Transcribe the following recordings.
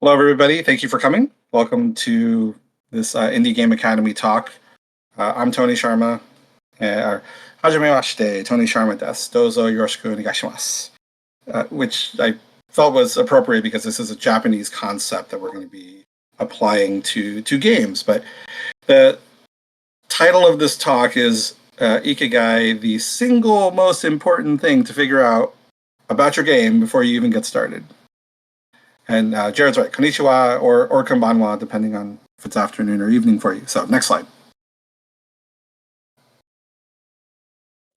Hello, everybody. Thank you for coming. Welcome to this Indie Game Academy talk. I'm Tony Sharma. Hajimemashite, Tony Sharma desu. Dozo yoroshiku onegaishimasu. Which I felt was appropriate because this is a Japanese concept that we're going to be applying to games. But the title of this talk is Ikigai, the single most important thing to figure out about your game before you even get started. And Jared's right, konnichiwa or konbanwa, depending on if it's afternoon or evening for you. So next slide.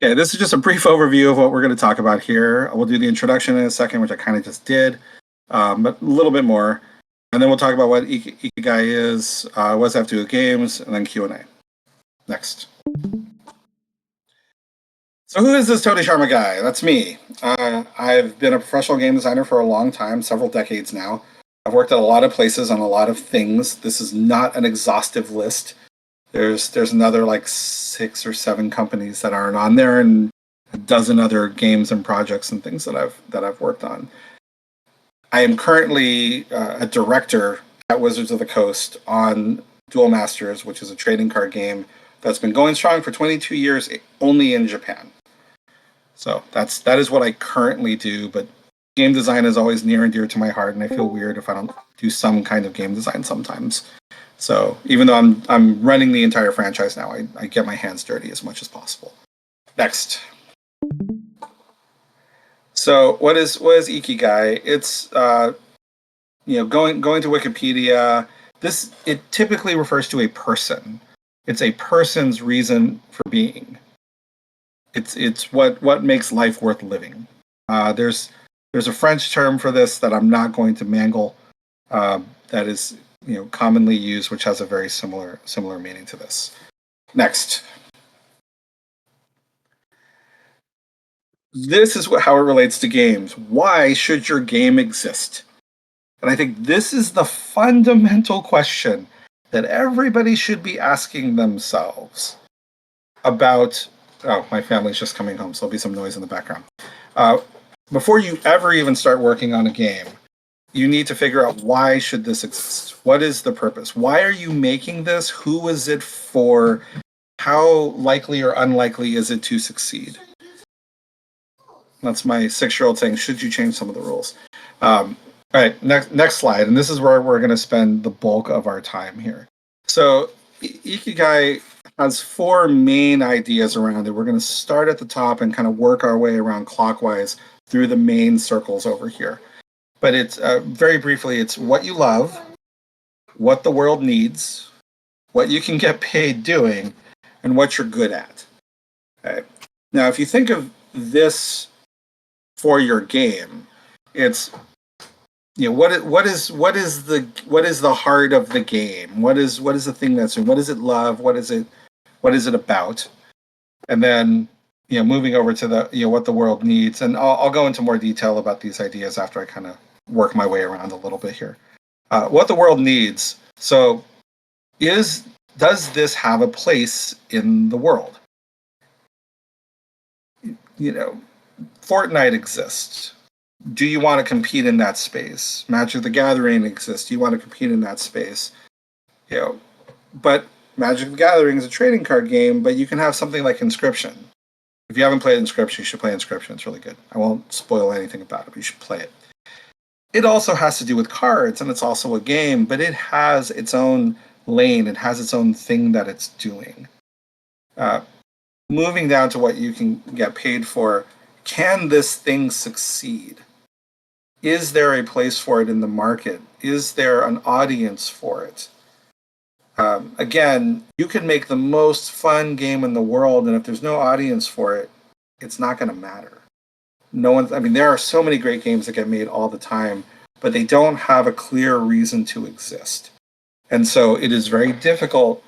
Okay, this is just a brief overview of what we're going to talk about here. We'll do the introduction in a second, which I kind of just did, but a little bit more. And then we'll talk about what Ikigai is, what does it have to do with games, and then Q&A. Next. So who is this Tony Sharma guy? That's me. I've been a professional game designer for a long time, several decades now. I've worked at a lot of places on a lot of things. This is not an exhaustive list. There's another like 6 or 7 companies that aren't on there, and a dozen other games and projects and things that I've worked on. I am currently a director at Wizards of the Coast on Duel Masters, which is a trading card game that's been going strong for 22 years only in Japan. So that is what I currently do, but game design is always near and dear to my heart, and I feel weird if I don't do some kind of game design sometimes. So even though I'm running the entire franchise now, I get my hands dirty as much as possible. Next. So what is Ikigai? It's going to Wikipedia. It typically refers to a person. It's a person's reason for being. It's what makes life worth living. There's a French term for this that I'm not going to mangle. That is commonly used, which has a very similar meaning to this. Next. This is how it relates to games. Why should your game exist? And I think this is the fundamental question that everybody should be asking themselves about. Oh, my family's just coming home, so there'll be some noise in the background. Before you ever even start working on a game, you need to figure out, why should this exist? What is the purpose? Why are you making this? Who is it for? How likely or unlikely is it to succeed? That's my 6-year-old saying, should you change some of the rules? All right, next slide. And this is where we're going to spend the bulk of our time here. So Ikigai has 4 main ideas around it. We're going to start at the top and kind of work our way around clockwise through the main circles over here. But it's very briefly, it's what you love, what the world needs, what you can get paid doing, and what you're good at. Okay. Now, if you think of this for your game, it's what is the heart of the game? What is the thing that's in? What does it love? What is it about? And then moving over to the what the world needs, and I'll go into more detail about these ideas after I kind of work my way around a little bit here. What the world needs. So does this have a place in the world? Fortnite exists. Do you want to compete in that space? Magic the Gathering exists. Do you want to compete in that space? But Magic the Gathering is a trading card game, but you can have something like Inscription. If you haven't played Inscription, you should play Inscription. It's really good. I won't spoil anything about it, but you should play it. It also has to do with cards, and it's also a game, but it has its own lane. It has its own thing that it's doing. Moving down to what you can get paid for, can this thing succeed? Is there a place for it in the market? Is there an audience for it? Again, you can make the most fun game in the world, and if there's no audience for it, it's not going to matter. There are so many great games that get made all the time, but they don't have a clear reason to exist. And so it is very difficult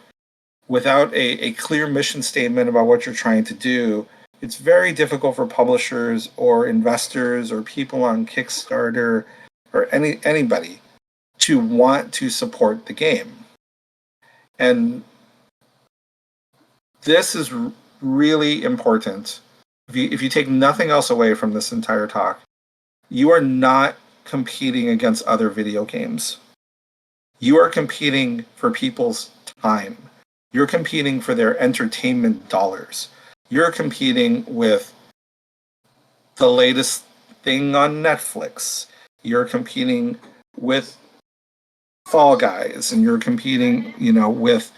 without a clear mission statement about what you're trying to do. It's very difficult for publishers or investors or people on Kickstarter or anybody to want to support the game. And this is really important. If you take nothing else away from this entire talk, you are not competing against other video games. You are competing for people's time. You're competing for their entertainment dollars. You're competing with the latest thing on Netflix. You're competing with Fall Guys, and you're competing, with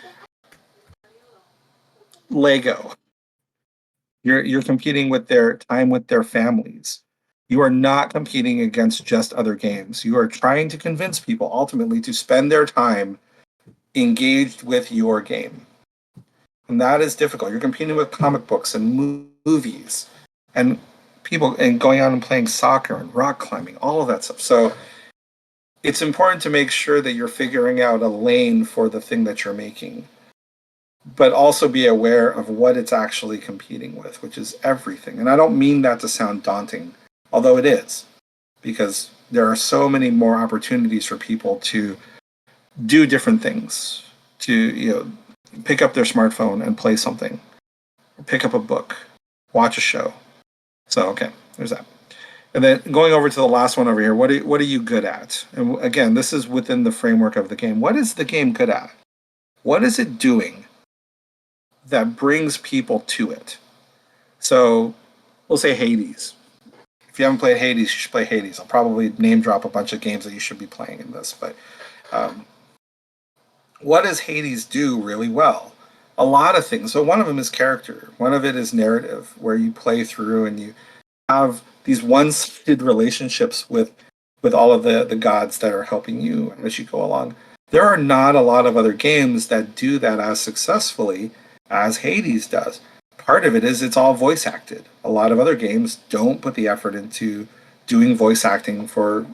Lego. You're competing with their time with their families. You are not competing against just other games. You are trying to convince people ultimately to spend their time engaged with your game. And that is difficult. You're competing with comic books and movies and people and going out and playing soccer and rock climbing, all of that stuff. So it's important to make sure that you're figuring out a lane for the thing that you're making, but also be aware of what it's actually competing with, which is everything. And I don't mean that to sound daunting, although it is, because there are so many more opportunities for people to do different things, to pick up their smartphone and play something, or pick up a book, watch a show. So okay, there's that. And then going over to the last one over here, what are you good at? And again, this is within the framework of the game. What is the game good at? What is it doing that brings people to it? So we'll say Hades. If you haven't played Hades, you should play Hades. I'll probably name drop a bunch of games that you should be playing in this, but what does Hades do really well? A lot of things. So one of them is character. One of it is narrative, where you play through and you have these one-sided relationships with all of the gods that are helping you as you go along. There are not a lot of other games that do that as successfully as Hades does. Part of it is it's all voice acted. A lot of other games don't put the effort into doing voice acting for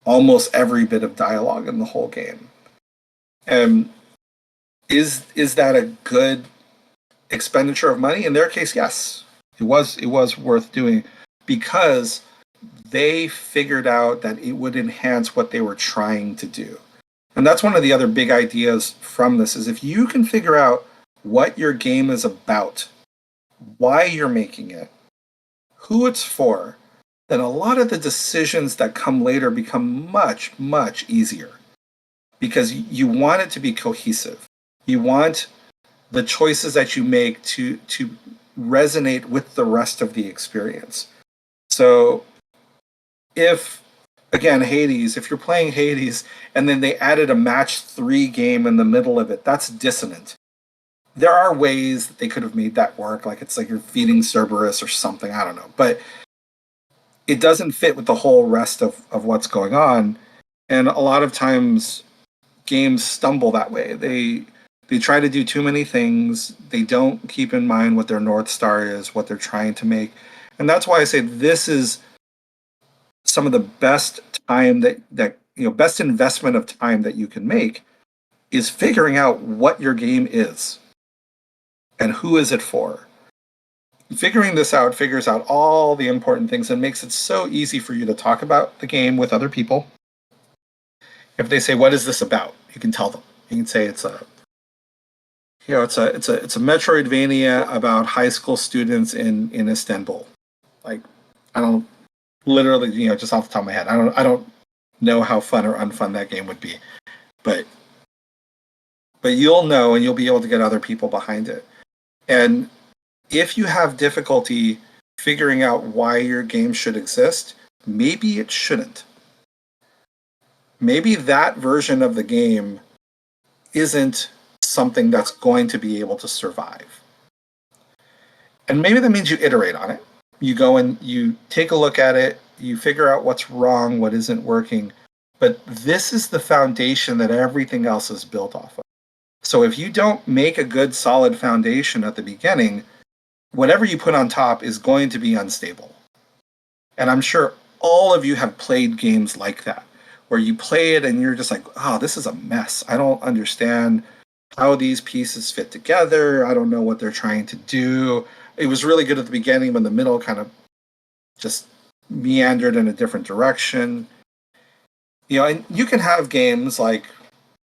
almost every bit of dialogue in the whole game. And is that a good expenditure of money? In their case, yes. It was worth doing because they figured out that it would enhance what they were trying to do. And that's one of the other big ideas from this is if you can figure out what your game is about, why you're making it, who it's for, then a lot of the decisions that come later become much, much easier because you want it to be cohesive. You want the choices that you make to resonate with the rest of the experience. So if again Hades, if you're playing Hades and then they added a match 3 game in the middle of it, that's dissonant. There are ways that they could have made that work, like it's like you're feeding Cerberus or something, I don't know. But it doesn't fit with the whole rest of what's going on. And a lot of times games stumble that way. They try to do too many things. They don't keep in mind what their North Star is, what they're trying to make. And that's why I say this is some of the best time that best investment of time that you can make is figuring out what your game is and who is it for. Figuring this out figures out all the important things and makes it so easy for you to talk about the game with other people. If they say, "What is this about?" You can tell them. You can say it's a it's a Metroidvania about high school students in Istanbul. Like I don't literally just off the top of my head, I don't know how fun or unfun that game would be, but you'll know and you'll be able to get other people behind it. And if you have difficulty figuring out why your game should exist, maybe it shouldn't. Maybe that version of the game isn't something that's going to be able to survive. And maybe that means you iterate on it. You go and you take a look at it, you figure out what's wrong, what isn't working. But this is the foundation that everything else is built off of. So if you don't make a good solid foundation at the beginning, whatever you put on top is going to be unstable. And I'm sure all of you have played games like that, where you play it and you're just like, oh, this is a mess. I don't understand how these pieces fit together. I don't know what they're trying to do. It was really good at the beginning, but the middle kind of just meandered in a different direction. And you can have games like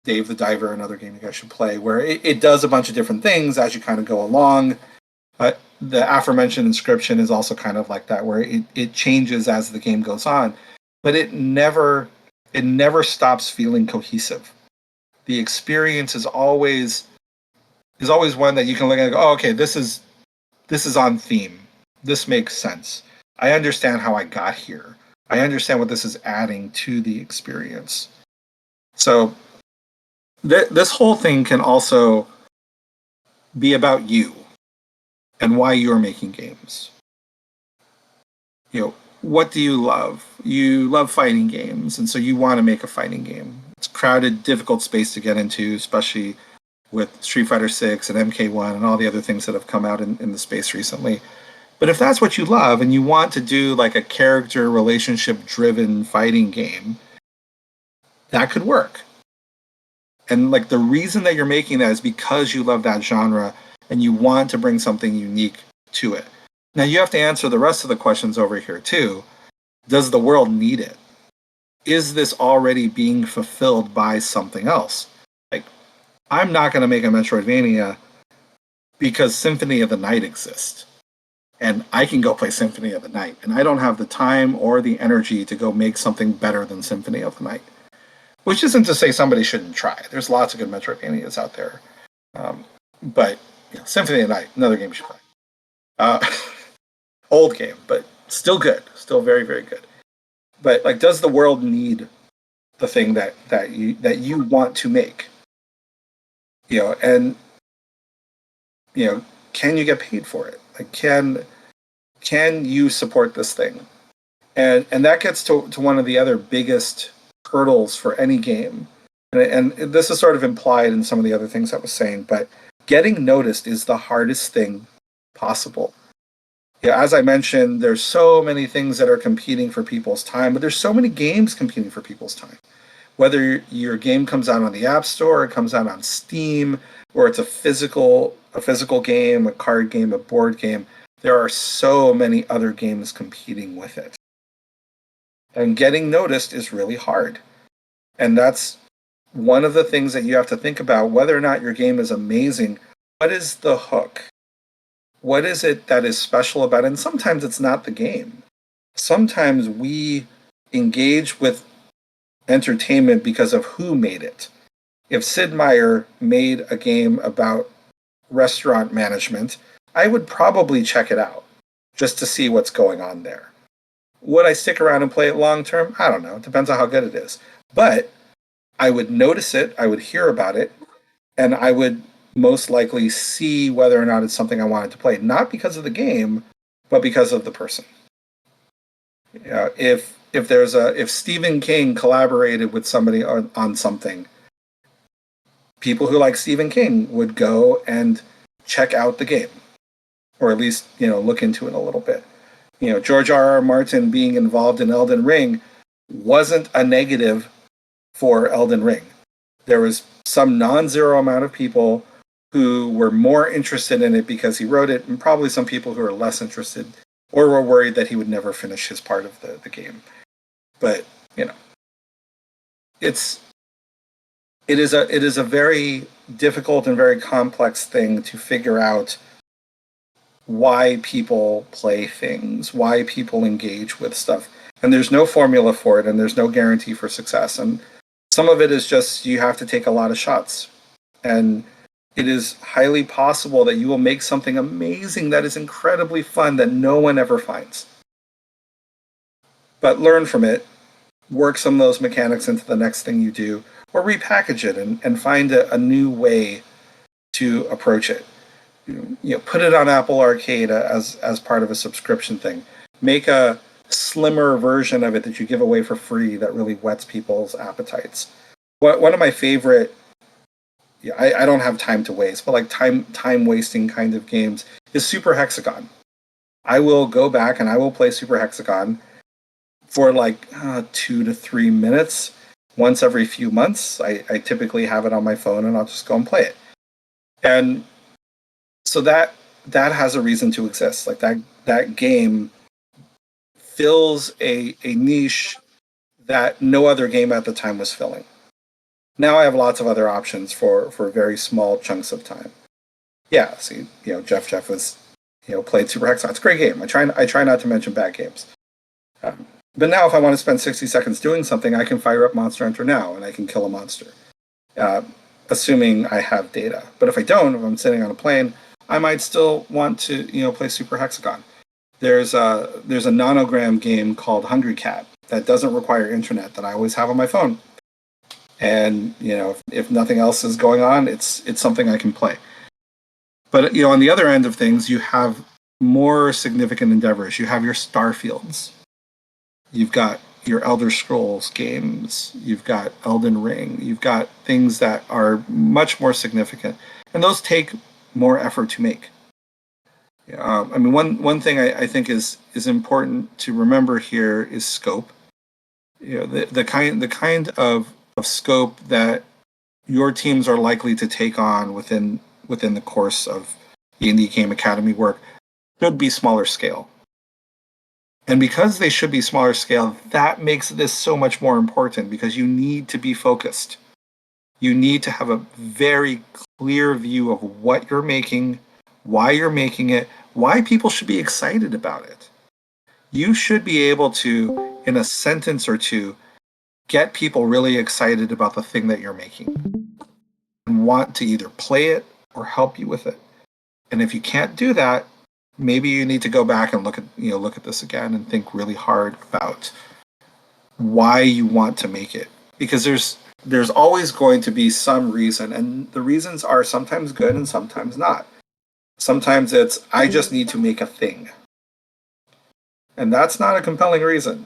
Dave the Diver, another game you guys should play, where it does a bunch of different things as you kind of go along. The aforementioned Inscription is also kind of like that, where it changes as the game goes on. But it never it never stops feeling cohesive. The experience is always one that you can look at and go, oh, okay, this is on theme. This makes sense. I understand how I got here. I understand what this is adding to the experience. So this whole thing can also be about you and why you're making games. You know, what do you love? You love fighting games, and so you want to make a fighting game. It's a crowded, difficult space to get into, especially with Street Fighter 6 and MK1 and all the other things that have come out in the space recently. But if that's what you love and you want to do like a character relationship driven fighting game, that could work. And like the reason that you're making that is because you love that genre and you want to bring something unique to it. Now you have to answer the rest of the questions over here too. Does the world need it? Is this already being fulfilled by something else? Like, I'm not going to make a Metroidvania because Symphony of the Night exists. And I can go play Symphony of the Night. And I don't have the time or the energy to go make something better than Symphony of the Night. Which isn't to say somebody shouldn't try. There's lots of good Metroidvanias out there. But Symphony of the Night, another game you should play. Old game, but still good. Still very, very good. But like, does the world need the thing that you want to make? And can you get paid for it? Like, can you support this thing? And that gets to one of the other biggest hurdles for any game. And this is sort of implied in some of the other things I was saying, but getting noticed is the hardest thing possible. Yeah, as I mentioned, there's so many things that are competing for people's time, but there's so many games competing for people's time. Whether your game comes out on the App Store, it comes out on Steam, or it's a physical game, a card game, a board game, there are so many other games competing with it. And getting noticed is really hard. And that's one of the things that you have to think about, whether or not your game is amazing. What is the hook? What is it that is special about it? And sometimes it's not the game. Sometimes we engage with entertainment because of who made it. If Sid Meier made a game about restaurant management, I would probably check it out just to see what's going on there. Would I stick around and play it long term? I don't know. It depends on how good it is. But I would notice it, I would hear about it, and I would most likely see whether or not it's something I wanted to play, not because of the game, but because of the person. If Stephen King collaborated with somebody on something, people who like Stephen King would go and check out the game, or at least look into it a little bit. George R.R. Martin being involved in Elden Ring wasn't a negative for Elden Ring. There was some non-zero amount of people who were more interested in it because he wrote it, and probably some people who are less interested or were worried that he would never finish his part of the game. But it is a very difficult and very complex thing to figure out why people play things, why people engage with stuff. And there's no formula for it, and there's no guarantee for success. And some of it is just you have to take a lot of shots. And it is highly possible that you will make something amazing that is incredibly fun that no one ever finds. But learn from it, work some of those mechanics into the next thing you do, or repackage it and find a new way to approach it. Put it on Apple Arcade as part of a subscription thing. Make a slimmer version of it that you give away for free that really whets people's appetites. One of my favorite, I don't have time to waste, but like time wasting kind of games is Super Hexagon. I will go back and I will play Super Hexagon for like 2 to 3 minutes once every few months. I typically have it on my phone and I'll just go and play it. And so that has a reason to exist. Like that game fills a niche that no other game at the time was filling. Now I have lots of other options for very small chunks of time. Yeah, see, Jeff was, played Super Hexagon. It's a great game. I try not to mention bad games. But now if I want to spend 60 seconds doing something, I can fire up Monster Hunter now and I can kill a monster, uh, assuming I have data. But if I don't, if I'm sitting on a plane, I might still want to, play Super Hexagon. There's a nonogram game called Hungry Cat that doesn't require internet that I always have on my phone. And if nothing else is going on, it's something I can play. But on the other end of things, you have more significant endeavors. You have your Starfields. You've got your Elder Scrolls games. You've got Elden Ring. You've got things that are much more significant, and those take more effort to make. I mean, one thing I think is important to remember here is scope. The kind of scope that your teams are likely to take on within the course of the Indie Game Academy work should be smaller scale. And because they should be smaller scale, that makes this so much more important because you need to be focused. You need to have a very clear view of what you're making, why you're making it, why people should be excited about it. You should be able to, in a sentence or two, get people really excited about the thing that you're making and want to either play it or help you with it. And if you can't do that, maybe you need to go back and look at this again and think really hard about why you want to make it, because there's always going to be some reason, and the reasons are sometimes good and sometimes not. Sometimes it's I just need to make a thing, and that's not a compelling reason.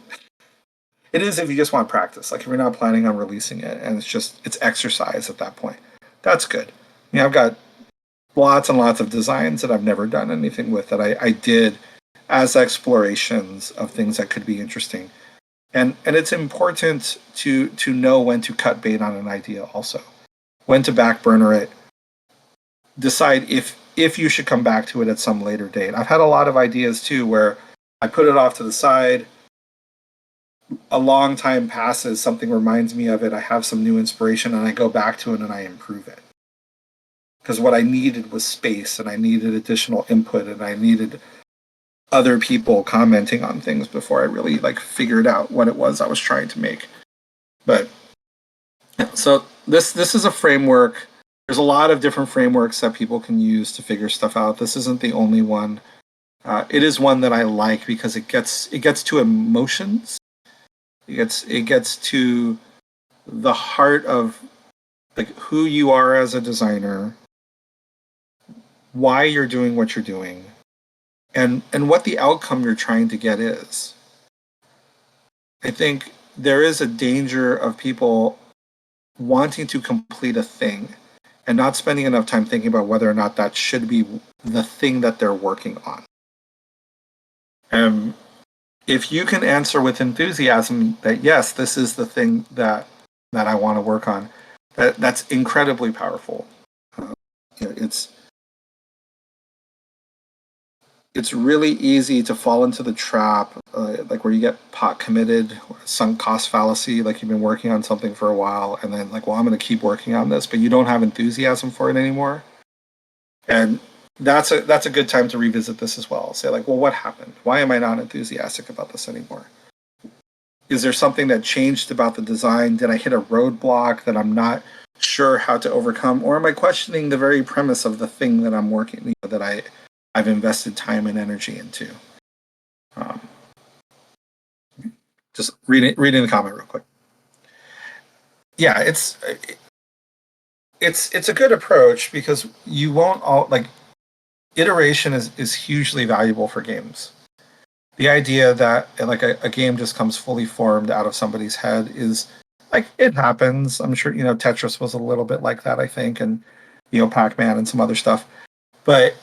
It is if you just want practice, like if you're not planning on releasing it and it's exercise at that point. That's good. I've got lots and lots of designs that I've never done anything with that I did as explorations of things that could be interesting. And it's important to know when to cut bait on an idea also. When to back burner it. Decide if you should come back to it at some later date. I've had a lot of ideas too where I put it off to the side. A long time passes, something reminds me of it, I have some new inspiration, and I go back to it and I improve it. Because what I needed was space, and I needed additional input, and I needed other people commenting on things before I really figured out what it was I was trying to make. But so this is a framework. There's a lot of different frameworks that people can use to figure stuff out. This isn't the only one. It is one that I like because it gets to emotions. It gets to the heart of who you are as a designer, why you're doing what you're doing, and what the outcome you're trying to get is. I think there is a danger of people wanting to complete a thing and not spending enough time thinking about whether or not that should be the thing that they're working on. If you can answer with enthusiasm that yes, this is the thing that I want to work on, that's incredibly powerful. It's really easy to fall into the trap, where you get pot committed, sunk cost fallacy, like you've been working on something for a while, and then well, I'm going to keep working on this, but you don't have enthusiasm for it anymore. And that's a good time to revisit this as well. Say well, what happened? Why am I not enthusiastic about this anymore? Is there something that changed about the design? Did I hit a roadblock that I'm not sure how to overcome, or am I questioning the very premise of the thing that I'm working, that I've invested time and energy into? Just reading the comment real quick. Yeah, it's a good approach because you won't iteration is hugely valuable for games. The idea that a game just comes fully formed out of somebody's head is it happens. I'm sure Tetris was a little bit like that, I think, and Pac-Man and some other stuff. But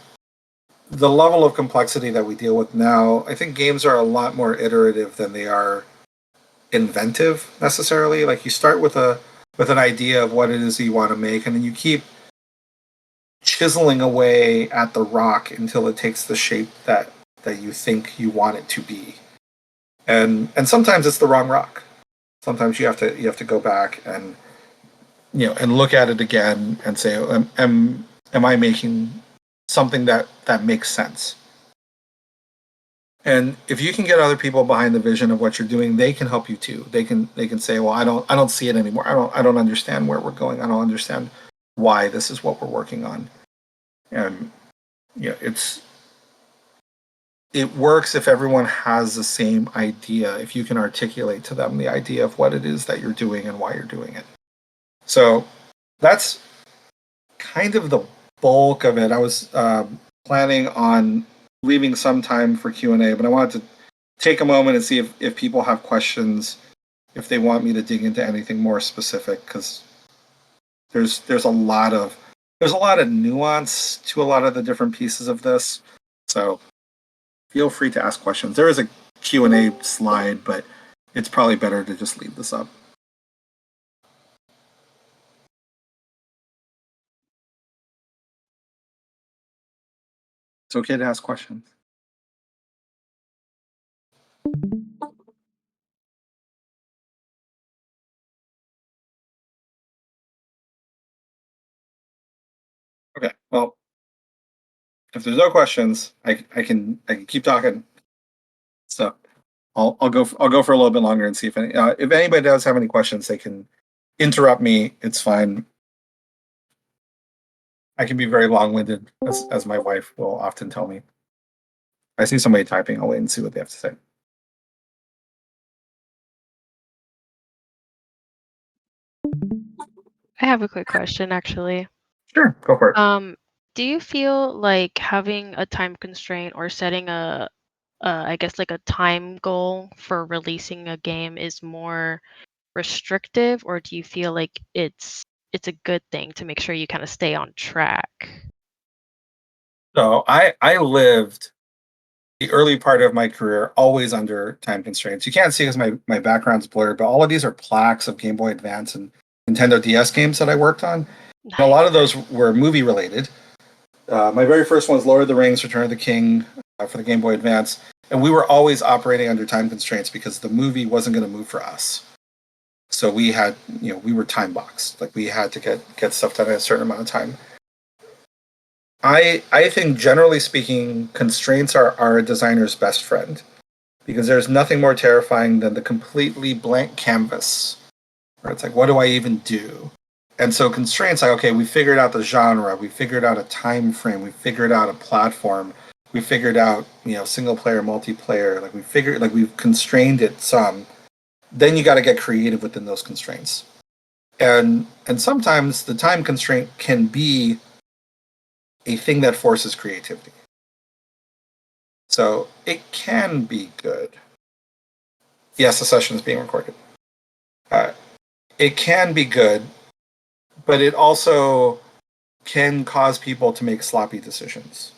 the level of complexity that we deal with now, I think games are a lot more iterative than they are inventive necessarily. You start with an idea of what it is you want to make, and then you keep chiseling away at the rock until it takes the shape that you think you want it to be. And sometimes it's the wrong rock. Sometimes you have to go back and and look at it again and say, am I making something that makes sense? And if you can get other people behind the vision of what you're doing, they can help you too. They can say, well, I don't see it anymore. I don't understand where we're going. I don't understand why this is what we're working on. And yeah, it works if everyone has the same idea, if you can articulate to them the idea of what it is that you're doing and why you're doing it. So that's kind of the bulk of it. I was planning on leaving some time for Q&A, but I wanted to take a moment and see if people have questions, if they want me to dig into anything more specific, because there's a lot of nuance to a lot of the different pieces of this. So feel free to ask questions. There is a Q&A slide, but it's probably better to just leave this up. It's okay to ask questions. Okay. Well, if there's no questions, I can keep talking. So I'll go for a little bit longer and see if anybody does have any questions, they can interrupt me. It's fine. I can be very long-winded, as my wife will often tell me. I see somebody typing. I'll wait and see what they have to say. I have a quick question actually. Sure, go for it. Um, do you feel like having a time constraint or setting I guess like a time goal for releasing a game is more restrictive, or do you feel like it's a good thing to make sure you kind of stay on track? So I lived the early part of my career always under time constraints. You can't see because my background's blurred, but all of these are plaques of Game Boy Advance and Nintendo DS games that I worked on. And a Nice. lot of those were movie related. My very first one was Lord of the Rings: Return of the King for the Game Boy Advance, and we were always operating under time constraints because the movie wasn't going to move for us. So we had, we were time boxed. Like we had to get stuff done in a certain amount of time. I think generally speaking, constraints are a designer's best friend because there's nothing more terrifying than the completely blank canvas. Where it's like, what do I even do? And so constraints like, okay, we figured out the genre, we figured out a time frame, we figured out a platform, we figured out, single player, multiplayer, like we've constrained it some. Then you got to get creative within those constraints. And sometimes the time constraint can be a thing that forces creativity. So it can be good. Yes, the session is being recorded. Uh, it can be good, but it also can cause people to make sloppy decisions.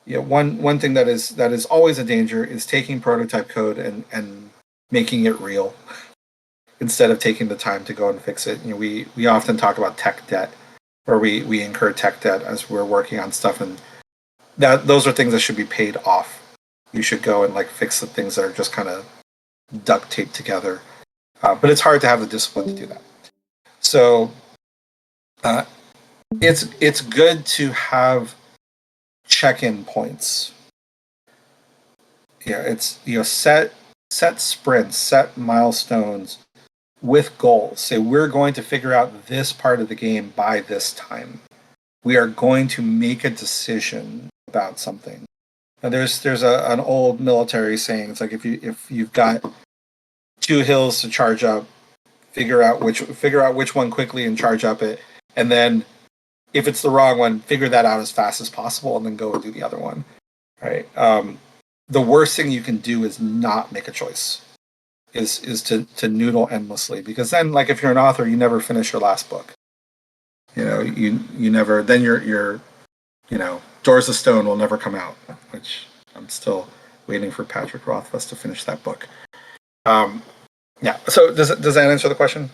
One thing that is always a danger is taking prototype code and making it real instead of taking the time to go and fix it. We often talk about tech debt, where we incur tech debt as we're working on stuff, and that those are things that should be paid off. You should go and like fix the things that are just kind of duct taped together. But it's hard to have the discipline to do that. So uh, it's good to have check-in points. Yeah, it's set sprints, set milestones with goals. Say we're going to figure out this part of the game by this time. We are going to make a decision about something. Now, there's an old military saying. It's like if you've got two hills to charge up, figure out which one quickly and charge up it, and then if it's the wrong one, figure that out as fast as possible, and then go and do the other one. Right. The worst thing you can do is not make a choice. Is to noodle endlessly, because then, like, if you're an author, you never finish your last book. You never. Then your Doors of Stone will never come out, which I'm still waiting for Patrick Rothfuss to finish that book. Um, yeah. So does that answer the question?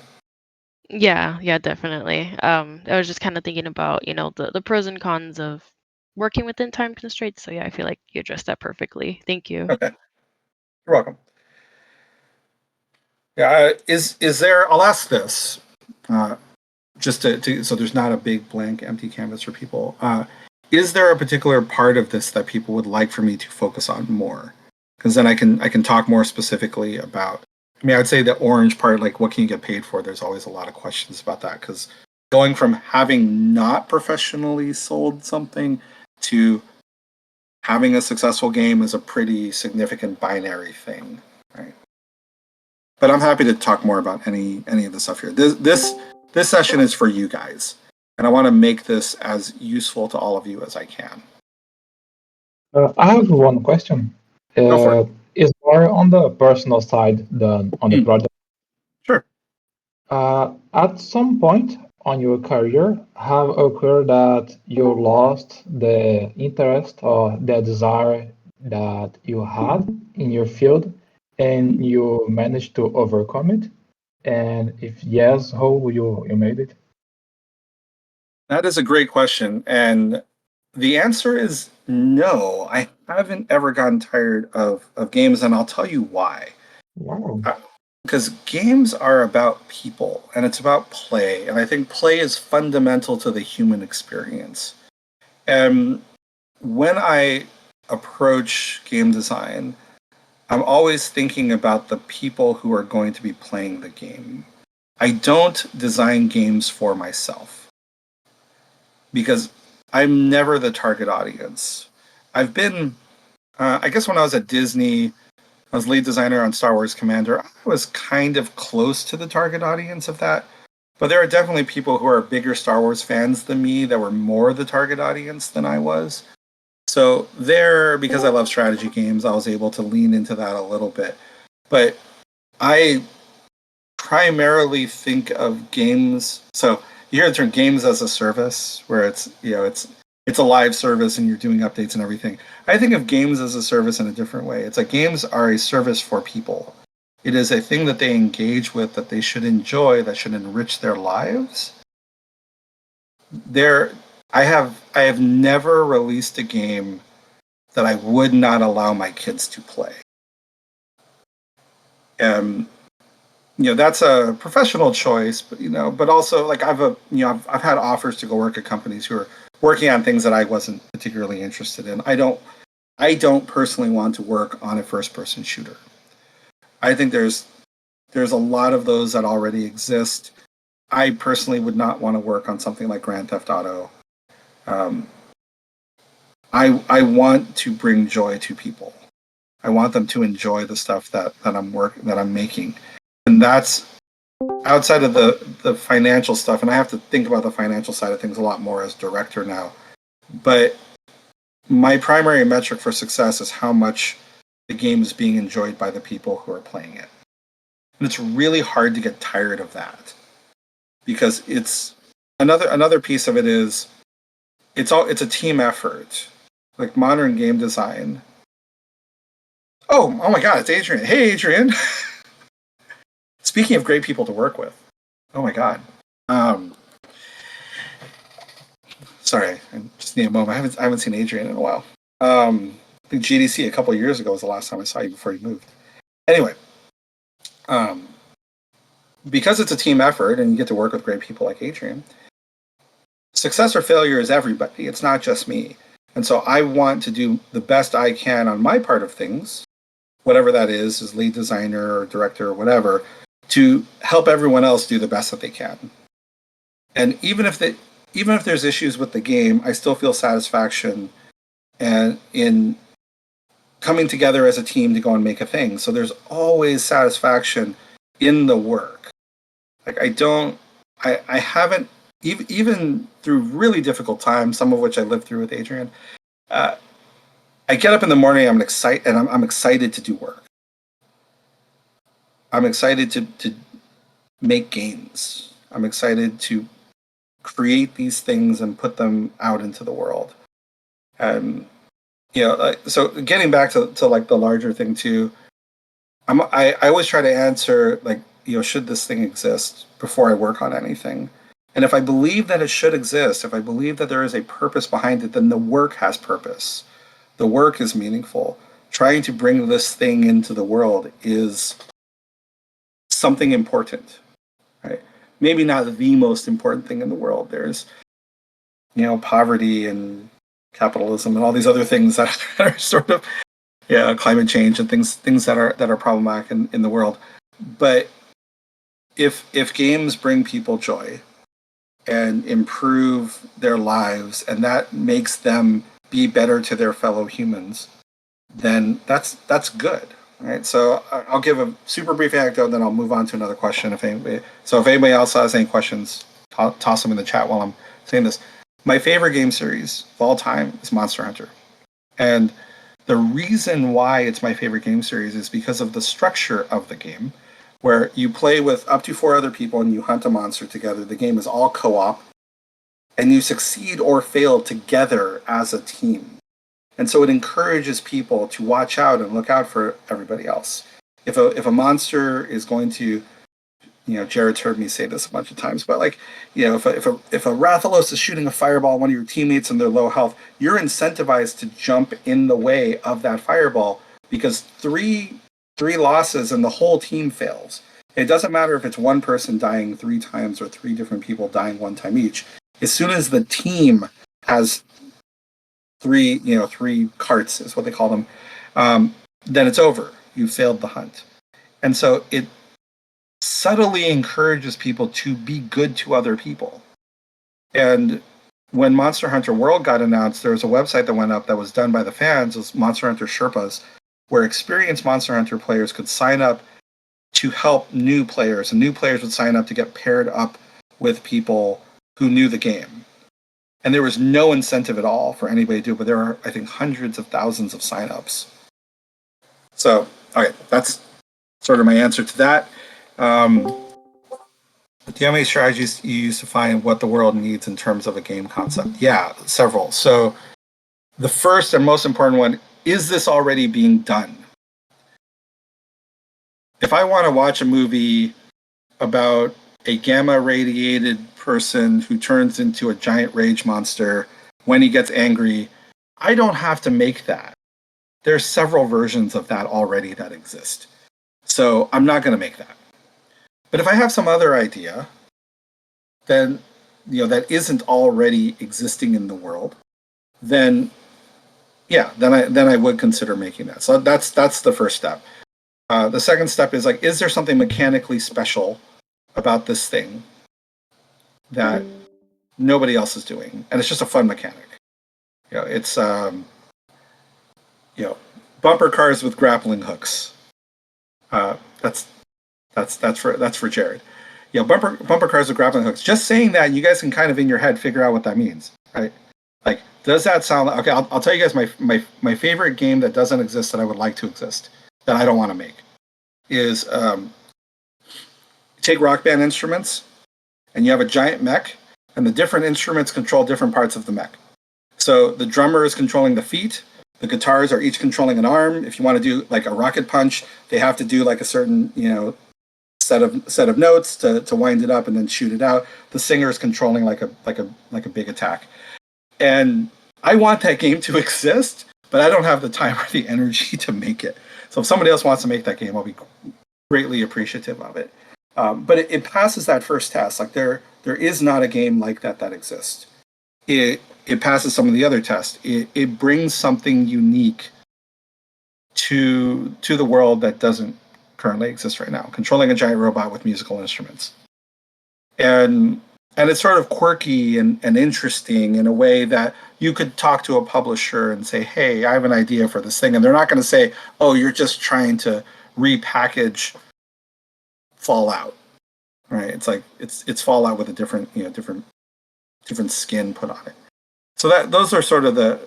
Yeah, yeah, definitely. I was just kind of thinking about, the pros and cons of working within time constraints. So yeah, I feel like you addressed that perfectly. Thank you. Okay. You're welcome. Yeah. Is there? I'll ask this, just so there's not a big blank empty canvas for people. is there a particular part of this that people would like for me to focus on more? Because then I can talk more specifically about. I mean, I'd say the orange part, like what can you get paid for? There's always a lot of questions about that because going from having not professionally sold something to having a successful game is a pretty significant binary thing, right? But I'm happy to talk more about any of the stuff here. This session is for you guys, and I want to make this as useful to all of you as I can. I have one question. Go for it. Is more on the personal side than on the project. Sure. At some point on your career, have occurred that you lost the interest or the desire that you had in your field, and you managed to overcome it? And if yes, how you made it? That is a great question. And the answer is no. I haven't ever gotten tired of games, and I'll tell you why. Wow. Because games are about people and it's about play. And I think play is fundamental to the human experience. And when I approach game design, I'm always thinking about the people who are going to be playing the game. I don't design games for myself because I'm never the target audience. I've been, I guess, when I was at Disney, I was lead designer on Star Wars Commander. I was kind of close to the target audience of that. But there are definitely people who are bigger Star Wars fans than me that were more the target audience than I was. So there, because I love strategy games, I was able to lean into that a little bit. But I primarily think of games. So you hear the term games as a service, where it's a live service and you're doing updates and everything. I think of games as a service in a different way. It's like games are a service for people. It is a thing that they engage with, that they should enjoy, that should enrich their lives. There, I have never released a game that I would not allow my kids to play. And that's a professional choice, but also like I've had offers to go work at companies who are working on things that I wasn't particularly interested in. I don't personally want to work on a first person shooter. I think there's a lot of those that already exist. I personally would not want to work on something like Grand Theft Auto. Um, I want to bring joy to people. I want them to enjoy the stuff that I'm making, and that's outside of the financial stuff. And I have to think about the financial side of things a lot more as director now. But my primary metric for success is how much the game is being enjoyed by the people who are playing it. And it's really hard to get tired of that because it's another piece of it is it's a team effort. Like modern game design. Oh my God, it's Adrian. Hey, Adrian. Speaking of great people to work with. Oh my God. Sorry, I just need a moment. I haven't seen Adrian in a while. I think GDC a couple of years ago was the last time I saw you before you moved. Anyway, because it's a team effort and you get to work with great people like Adrian, success or failure is everybody. It's not just me. And so I want to do the best I can on my part of things, whatever that is as lead designer or director or whatever, to help everyone else do the best that they can. And even if there's issues with the game, I still feel satisfaction and in coming together as a team to go and make a thing. So there's always satisfaction in the work. Like I haven't even through really difficult times, some of which I lived through with Adrian. I get up in the morning. I'm excited to do work. I'm excited to make games. I'm excited to create these things and put them out into the world. And so getting back to like the larger thing too, I always try to answer like should this thing exist before I work on anything. And if I believe that it should exist, if I believe that there is a purpose behind it, then the work has purpose. The work is meaningful. Trying to bring this thing into the world is something important, right? Maybe not the most important thing in the world. There's poverty and capitalism and all these other things that are sort of climate change and things that are problematic in the world. But if games bring people joy and improve their lives, and that makes them be better to their fellow humans, then that's good, right? So I'll give a super brief anecdote, then I'll move on to another question. If anybody else has any questions, toss them in the chat while I'm saying this. My favorite game series of all time is Monster Hunter, and the reason why it's my favorite game series is because of the structure of the game, where you play with up to 4 other people and you hunt a monster together. The game is all co-op, and you succeed or fail together as a team. And so it encourages people to watch out and look out for everybody else. If a monster is going to, Jared's heard me say this a bunch of times, but if a Rathalos is shooting a fireball at one of your teammates and they're low health, you're incentivized to jump in the way of that fireball, because three losses and the whole team fails. It doesn't matter if it's one person dying 3 times or 3 different people dying 1 time each. As soon as the team has 3 carts is what they call them, then it's over. You failed the hunt. And so it subtly encourages people to be good to other people. And when Monster Hunter World got announced, there was a website that went up that was done by the fans, was Monster Hunter Sherpas, where experienced Monster Hunter players could sign up to help new players, and new players would sign up to get paired up with people who knew the game. And there was no incentive at all for anybody to do it, but there are, I think, hundreds of thousands of signups. So, okay, that's sort of my answer to that. Do you have any strategies you use to find what the world needs in terms of a game concept? Yeah, several. So the first and most important one, is this already being done? If I want to watch a movie about a gamma radiated person who turns into a giant rage monster when he gets angry, I don't have to make that. There's several versions of that already that exist. So I'm not going to make that. But if I have some other idea, then that isn't already existing in the world, then I would consider making that. So that's the first step. The second step is is there something mechanically special about this thing that nobody else is doing, and it's just a fun mechanic? It's bumper cars with grappling hooks. That's for Jared. Bumper cars with grappling hooks. Just saying that, you guys can kind of in your head figure out what that means, right? Does that sound like, okay? I'll tell you guys my favorite game that doesn't exist that I would like to exist, that I don't want to make, is take Rock Band instruments, and you have a giant mech, and the different instruments control different parts of the mech. So the drummer is controlling the feet. The guitars are each controlling an arm. If you want to do a rocket punch, they have to do a certain set of notes to wind it up and then shoot it out. The singer is controlling like a big attack. And I want that game to exist, but I don't have the time or the energy to make it. So if somebody else wants to make that game, I'll be greatly appreciative of it. But it passes that first test. There is not a game like that exists. It passes some of the other tests. It brings something unique to the world that doesn't currently exist right now. Controlling a giant robot with musical instruments, and it's sort of quirky and interesting in a way that you could talk to a publisher and say, "Hey, I have an idea for this thing," and they're not going to say, "Oh, you're just trying to repackage Fallout," right? It's Fallout with a different skin put on it. So those are sort of the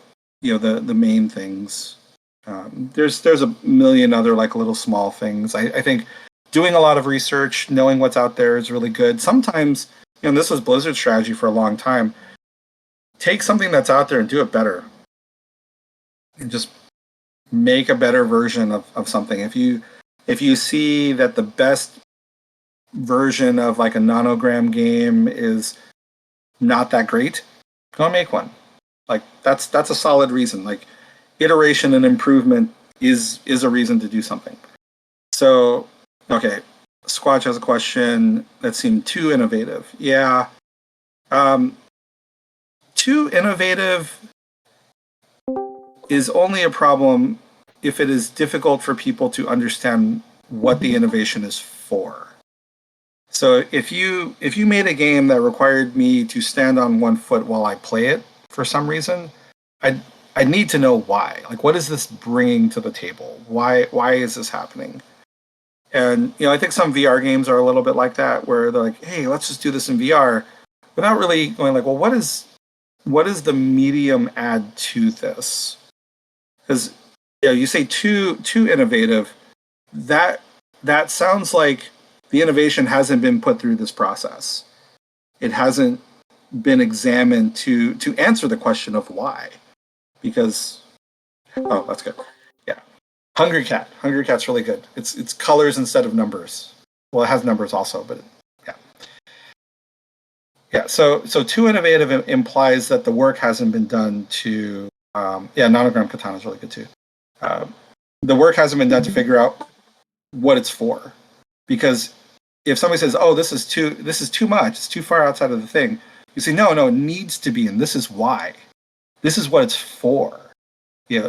main things. There's a million other little small things. I think doing a lot of research, knowing what's out there is really good. Sometimes, this was Blizzard's strategy for a long time. Take something that's out there and do it better, and just make a better version of something. If you see that the best version of a nonogram game is not that great, go make one. That's a solid reason. Iteration and improvement is a reason to do something. So, okay, Squatch has a question that seemed too innovative. Yeah, too innovative is only a problem if it is difficult for people to understand what the innovation is for. So if you made a game that required me to stand on one foot while I play it for some reason, I need to know why. Like, what is this bringing to the table? Why is this happening? And I think some VR games are a little bit like that, where they're like, "Hey, let's just do this in VR," without really going like, "Well, what is the medium add to this?" Because you say too innovative. That sounds like the innovation hasn't been put through this process. It hasn't been examined to answer the question of why. Because that's good. Yeah, Hungry Cat. Hungry Cat's really good. It's colors instead of numbers. Well, it has numbers also, but yeah. Yeah, so too innovative implies that the work hasn't been done to. Nonogram Katana is really good too. The work hasn't been done to figure out what it's for, because if somebody says, "Oh, this is too much. It's too far outside of the thing," you say, "No, it needs to be, and this is why. This is what it's for."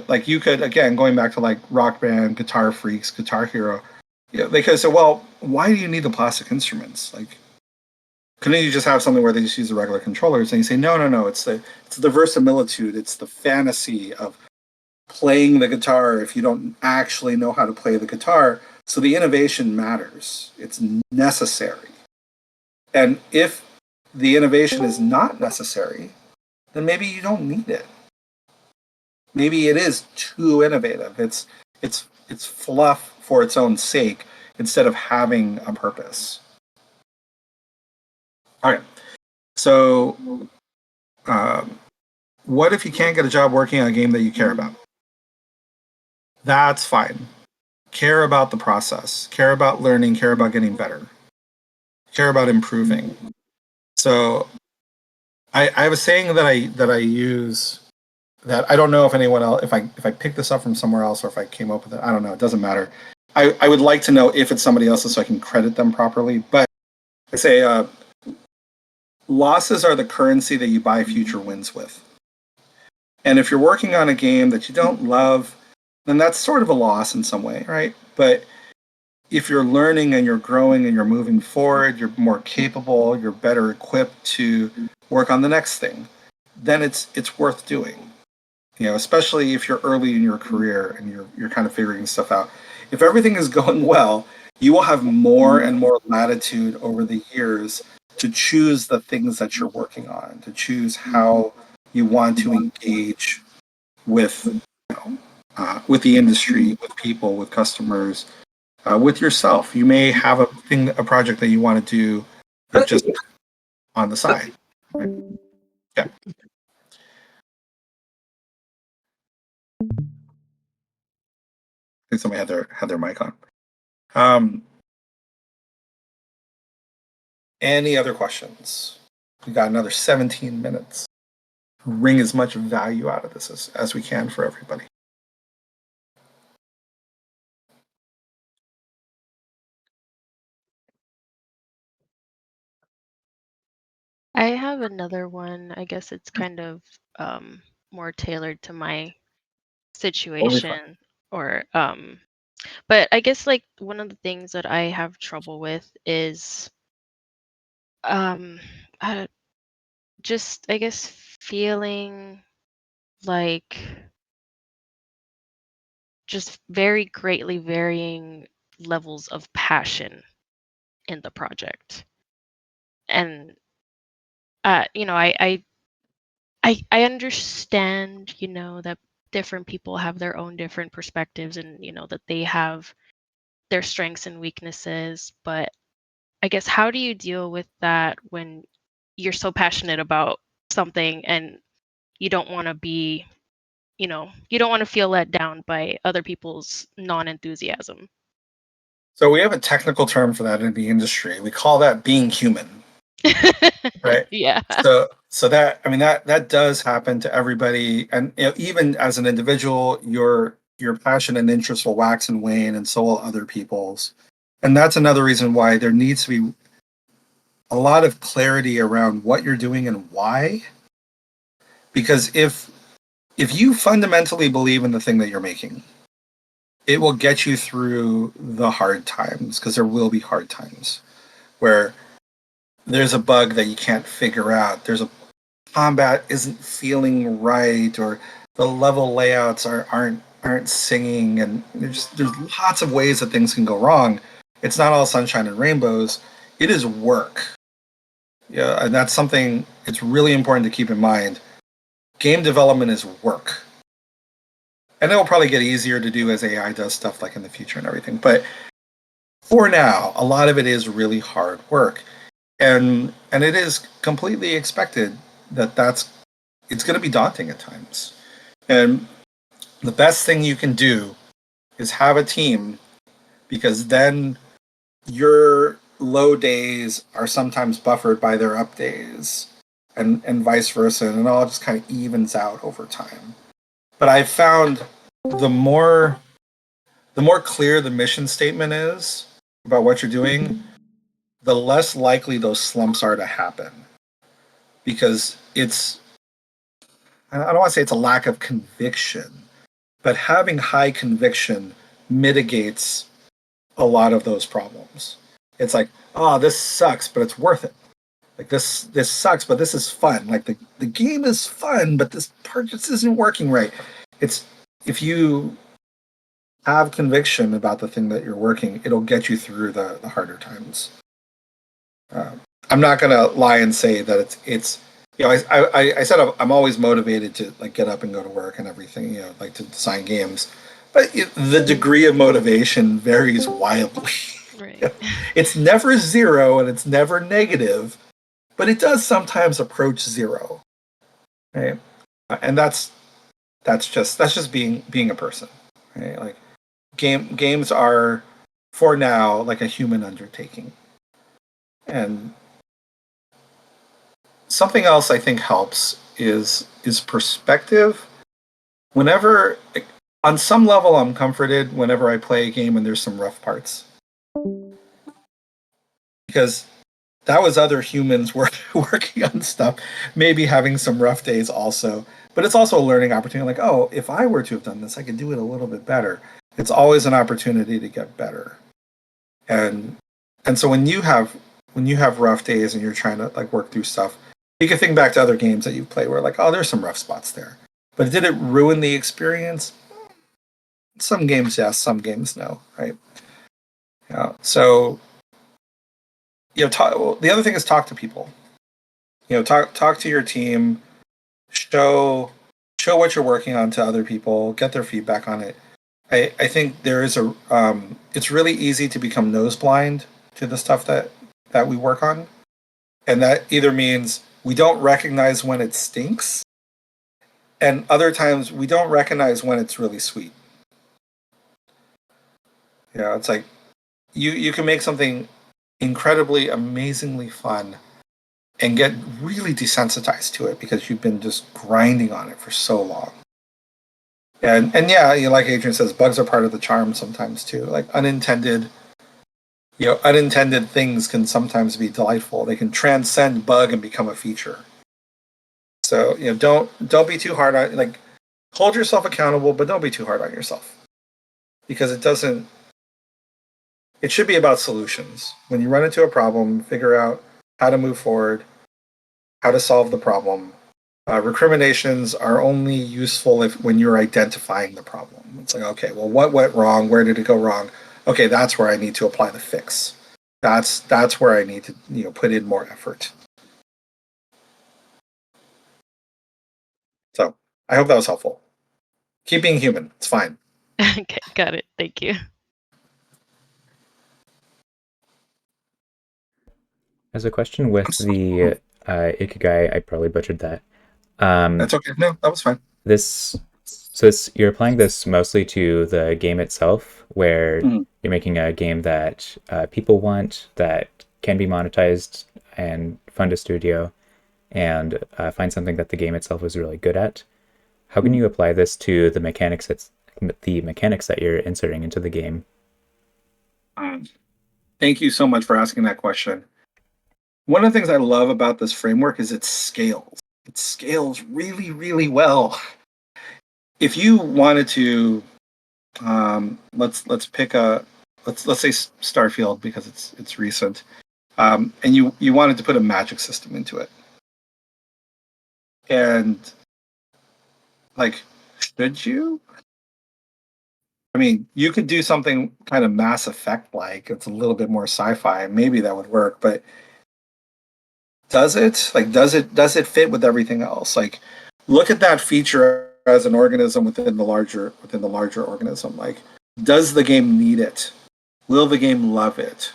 Like you could, again, going back to like Rock Band, Guitar Freaks, Guitar Hero. They could say, "Well, why do you need the plastic instruments? Like, couldn't you just have something where they just use the regular controllers?" And you say, no. It's the verisimilitude. It's the fantasy of playing the guitar if you don't actually know how to play the guitar. So the innovation matters. It's necessary. And if the innovation is not necessary, then maybe you don't need it. Maybe it is too innovative. It's fluff for its own sake instead of having a purpose. All right. So, what if you can't get a job working on a game that you care about? That's fine. Care about the process. Care about learning. Care about getting better. Care about improving. So, I have a saying that I use that I don't know if anyone else, if I picked this up from somewhere else or if I came up with it. I don't know. It doesn't matter. I would like to know if it's somebody else's so I can credit them properly. But I say losses are the currency that you buy future wins with. And if you're working on a game that you don't love, then that's sort of a loss in some way, right? But if you're learning and you're growing and you're moving forward, you're more capable, you're better equipped to work on the next thing, then it's worth doing. Especially if you're early in your career and you're kind of figuring stuff out. If everything is going well, you will have more and more latitude over the years to choose the things that you're working on, to choose how you want to engage with with the industry, with people, with customers, with yourself. You may have a project that you want to do that just on the side. Right? Yeah. I think somebody had their mic on. Any other questions? We got another 17 minutes. Wring as much value out of this as we can for everybody. I have another one. I guess it's kind of more tailored to my situation or but I guess like one of the things that I have trouble with is um uh, just I guess feeling like just very greatly varying levels of passion in the project. And I understand, that different people have their own different perspectives and that they have their strengths and weaknesses, but I guess how do you deal with that when you're so passionate about something and you don't want to be, you don't want to feel let down by other people's non-enthusiasm? So we have a technical term for that in the industry. We call that being human, right? Yeah. So that, I mean, that does happen to everybody, and even as an individual, your passion and interest will wax and wane, and so will other people's. And that's another reason why there needs to be a lot of clarity around what you're doing and why. Because if if you fundamentally believe in the thing that you're making, it will get you through the hard times, because there will be hard times where there's a bug that you can't figure out. There's a combat isn't feeling right, or the level layouts aren't singing, and there's lots of ways that things can go wrong. It's not all sunshine and rainbows. It is work. Yeah, and that's something it's really important to keep in mind. Game development is work. And it will probably get easier to do as AI does stuff like in the future and everything. But for now, a lot of it is really hard work. And it is completely expected that it's going to be daunting at times. And the best thing you can do is have a team, because then your low days are sometimes buffered by their up days, and vice versa, and it all just kind of evens out over time. But I've found the more clear the mission statement is about what you're doing, the less likely those slumps are to happen, because I don't want to say it's a lack of conviction, but having high conviction mitigates a lot of those problems. It's like, oh, this sucks, but it's worth it. Like this sucks, but this is fun. Like the game is fun, but this part just isn't working right. It's if you have conviction about the thing that you're working, it'll get you through the harder times. I'm not gonna lie and say that it's I said I'm always motivated to like get up and go to work and everything, like to design games, but the degree of motivation varies wildly. Right. It's never zero and it's never negative, but it does sometimes approach zero, right? And that's just being a person, right? Like games are for now like a human undertaking. And something else I think helps is perspective. Whenever on some level I'm comforted whenever I play a game and there's some rough parts, because that was other humans working on stuff, maybe having some rough days also. But it's also a learning opportunity. Like, oh, if I were to have done this, I could do it a little bit better. It's always an opportunity to get better. And so when you have rough days and you're trying to like work through stuff, you can think back to other games that you've played where like, oh, there's some rough spots there. But did it ruin the experience? Some games yes, some games no, right? Yeah. So the other thing is talk to people. Talk to your team, show what you're working on to other people, get their feedback on it. I think there is it's really easy to become nose blind to the stuff that we work on. And that either means we don't recognize when it stinks, and other times we don't recognize when it's really sweet. It's like you can make something incredibly, amazingly fun and get really desensitized to it because you've been just grinding on it for so long. And yeah, like Adrian says, bugs are part of the charm sometimes too. Like unintended things can sometimes be delightful. They can transcend bug and become a feature. So don't be too hard on, like, hold yourself accountable, but don't be too hard on yourself, because it should be about solutions. When you run into a problem, figure out how to move forward, how to solve the problem. Recriminations are only useful when you're identifying the problem. It's like, okay, well, what went wrong? Where did it go wrong? Okay, that's where I need to apply the fix. That's where I need to put in more effort. So I hope that was helpful. Keep being human. It's fine. Okay, got it. Thank you. As a question with the Ikigai, I probably butchered that. That's okay. No, that was fine. You're applying this mostly to the game itself, where you're making a game that people want, that can be monetized and fund a studio, and find something that the game itself is really good at. How can you apply this to the mechanics that you're inserting into the game? Thank you so much for asking that question. One of the things I love about this framework is it scales. It scales really, really well. if you wanted to, let's pick let's say Starfield because it's recent, and you wanted to put a magic system into it, and like, should you? I mean, you could do something kind of Mass Effect like. It's a little bit more sci-fi. Maybe that would work, but does it? Like, does it fit with everything else? Like, look at that feature as an organism within the larger organism. Like, does the game need it? Will the game love it?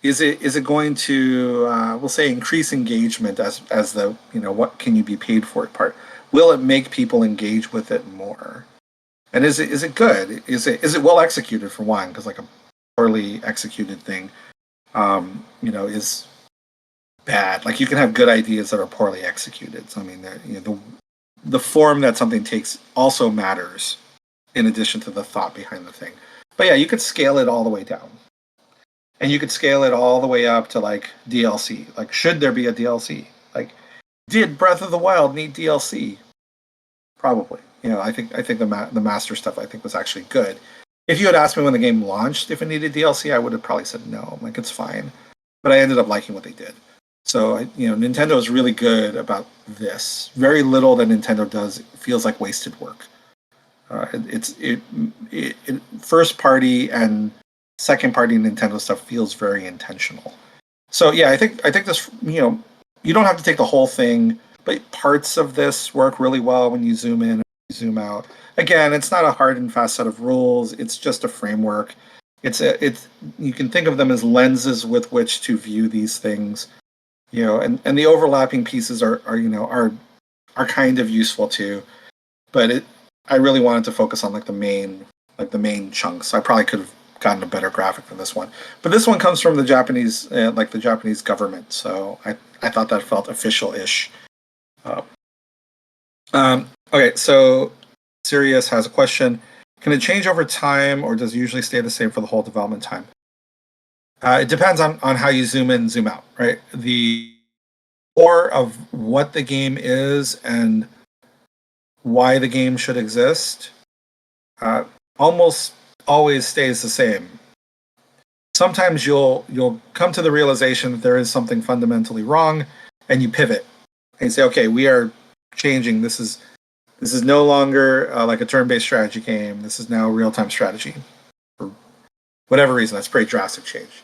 Is it going to we'll say increase engagement as the what can you be paid for it part? Will it make people engage with it more? And is it good? Is it well executed for one? Because like a poorly executed thing, is bad. Like you can have good ideas that are poorly executed. So I mean, the form that something takes also matters in addition to the thought behind the thing. But yeah, you could scale it all the way down. And you could scale it all the way up to like DLC. Like, should there be a DLC? Like, did Breath of the Wild need DLC? Probably. I think the master stuff I think was actually good. If you had asked me when the game launched if it needed DLC, I would have probably said no. I'm like, it's fine. But I ended up liking what they did. So Nintendo is really good about this. Very little that Nintendo does feels like wasted work. First party and second party Nintendo stuff feels very intentional. So yeah, I think this you don't have to take the whole thing, but parts of this work really well when you zoom in and zoom out. Again, it's not a hard and fast set of rules. It's just a framework. It's you can think of them as lenses with which to view these things. And the overlapping pieces are kind of useful too. But I really wanted to focus on the main chunks. I probably could have gotten a better graphic than this one, but this one comes from the Japanese government, so I thought that felt official-ish. Uh, okay, so Sirius has a question: can it change over time, or does it usually stay the same for the whole development time? It depends on how you zoom in and zoom out, right? The core of what the game is and why the game should exist uh, almost always stays the same. Sometimes you'll come to the realization that there is something fundamentally wrong, and you pivot and you say, okay, we are changing. This is no longer like a turn-based strategy game. This is now real-time strategy. For whatever reason, that's a pretty drastic change.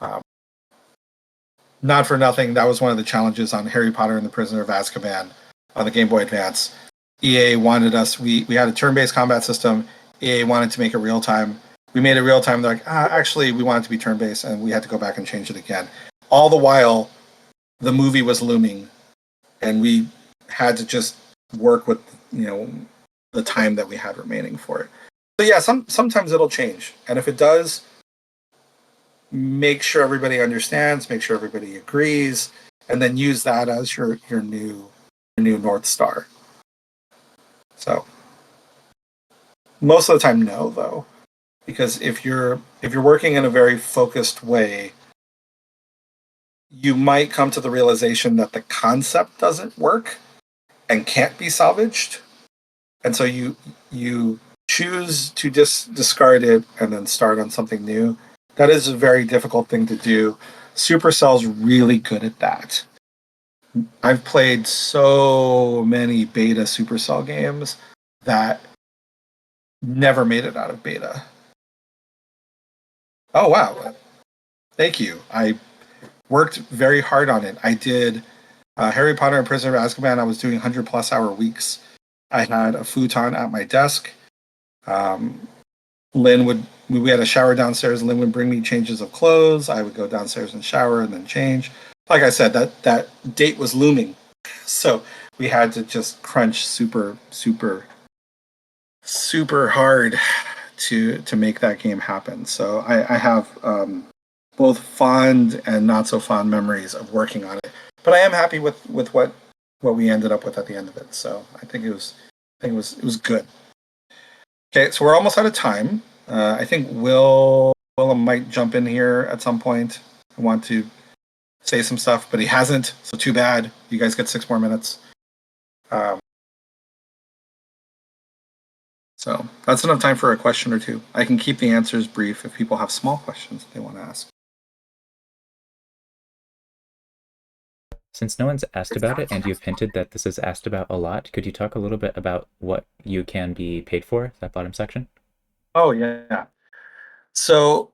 Um, Not for nothing, that was one of the challenges on Harry Potter and the Prisoner of Azkaban on the Game Boy Advance. EA wanted us. We had a turn-based combat system. EA wanted to make it real time. We made it real time. They're like, actually, we want it to be turn-based, and we had to go back and change it again. All the while, the movie was looming, and we had to just work with the time that we had remaining for it. So yeah, sometimes it'll change, and if it does, make sure everybody understands, make sure everybody agrees, and then use that as your new North Star. So most of the time, no, though, because if you're working in a very focused way, you might come to the realization that the concept doesn't work and can't be salvaged, and so you choose to just discard it and then start on something new. That is a very difficult thing to do. Supercell's really good at that. I've played so many beta Supercell games that never made it out of beta. Oh wow. Thank you. I worked very hard on it. I did Harry Potter and Prisoner of Azkaban. I was doing 100+ hour weeks. I had a futon at my desk. Um, we had a shower downstairs. Lynn would bring me changes of clothes. I would go downstairs and shower and then change. Like I said, that date was looming, so we had to just crunch super super super hard to make that game happen. So I have both fond and not so fond memories of working on it, but I am happy with what we ended up with at the end of it. So I think it was good. Okay, so we're almost out of time. I think Willem might jump in here at some point. I want to say some stuff, but he hasn't. So too bad. You guys get 6 more minutes. Um, So that's enough time for a question or two. I can keep the answers brief if people have small questions they want to ask. Since no one's asked about it and you've hinted that this is asked about a lot, could you talk a little bit about what you can be paid for, that bottom section? Oh, yeah. So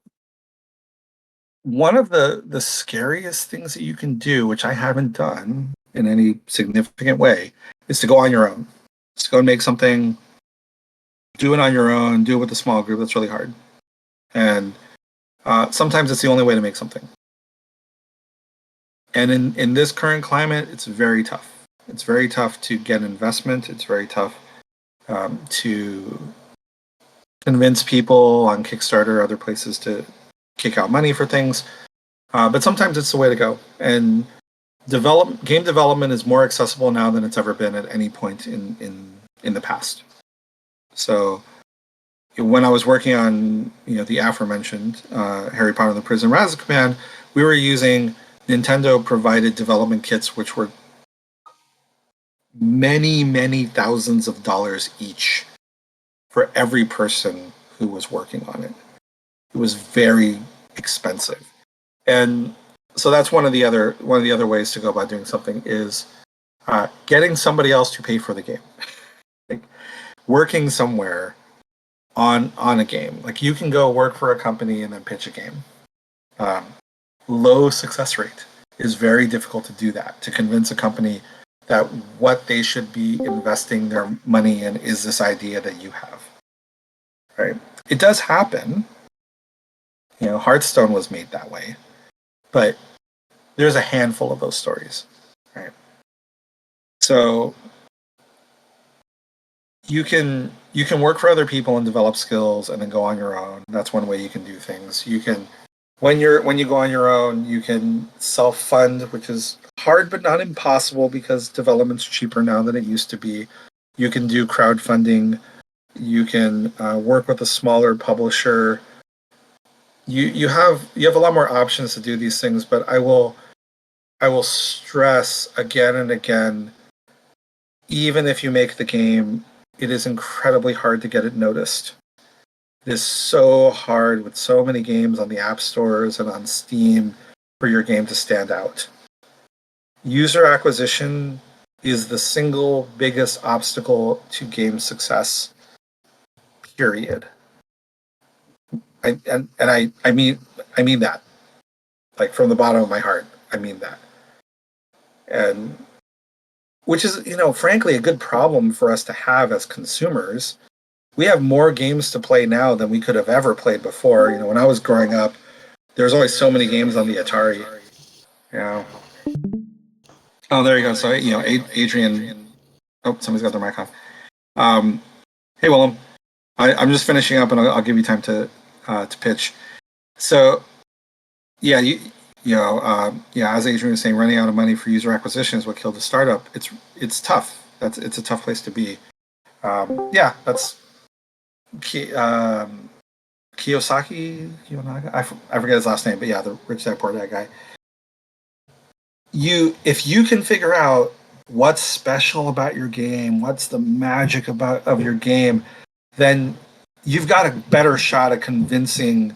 one of the scariest things that you can do, which I haven't done in any significant way, is to go on your own. Just go and make something, do it on your own, do it with a small group. That's really hard. And sometimes it's the only way to make something. And in this current climate, it's very tough. It's very tough to get investment. It's very tough to convince people on Kickstarter or other places to kick out money for things. But sometimes it's the way to go. And game development is more accessible now than it's ever been at any point in the past. So when I was working on the aforementioned Harry Potter and the Prison of Azkaban, we were using Nintendo provided development kits, which were many thousands of dollars each for every person who was working on it. It was very expensive. And so that's one of the other ways to go about doing something is getting somebody else to pay for the game. Like working somewhere on a game. Like you can go work for a company and then pitch a game. Low success rate is very difficult to do that, to convince a company that what they should be investing their money in is this idea that you have. Right? It does happen. Hearthstone was made that way. But there's a handful of those stories. Right? So you can work for other people and develop skills and then go on your own. That's one way you can do things. You can when you go on your own, you can self-fund, which is hard but not impossible because development's cheaper now than it used to be. You can do crowdfunding. You can work with a smaller publisher. You have a lot more options to do these things, but I will stress again and again, even if you make the game, it is incredibly hard to get it noticed. It is so hard with so many games on the app stores and on Steam for your game to stand out. User acquisition is the single biggest obstacle to game success, period. I mean that. Like from the bottom of my heart, I mean that. And which is, frankly, a good problem for us to have as consumers. We have more games to play now than we could have ever played before. When I was growing up, there was always so many games on the Atari. Oh, there you go. So, Adrian. Oh, somebody's got their mic on. Hey, Willem. I'm just finishing up, and I'll give you time to pitch. So, yeah, as Adrian was saying, running out of money for user acquisition is what killed the startup. It's tough. It's a tough place to be. That's Kiyosaki. I forget his last name, but yeah, the Rich Dad Poor Dad guy. If you can figure out what's special about your game, what's the magic of your game, then you've got a better shot at convincing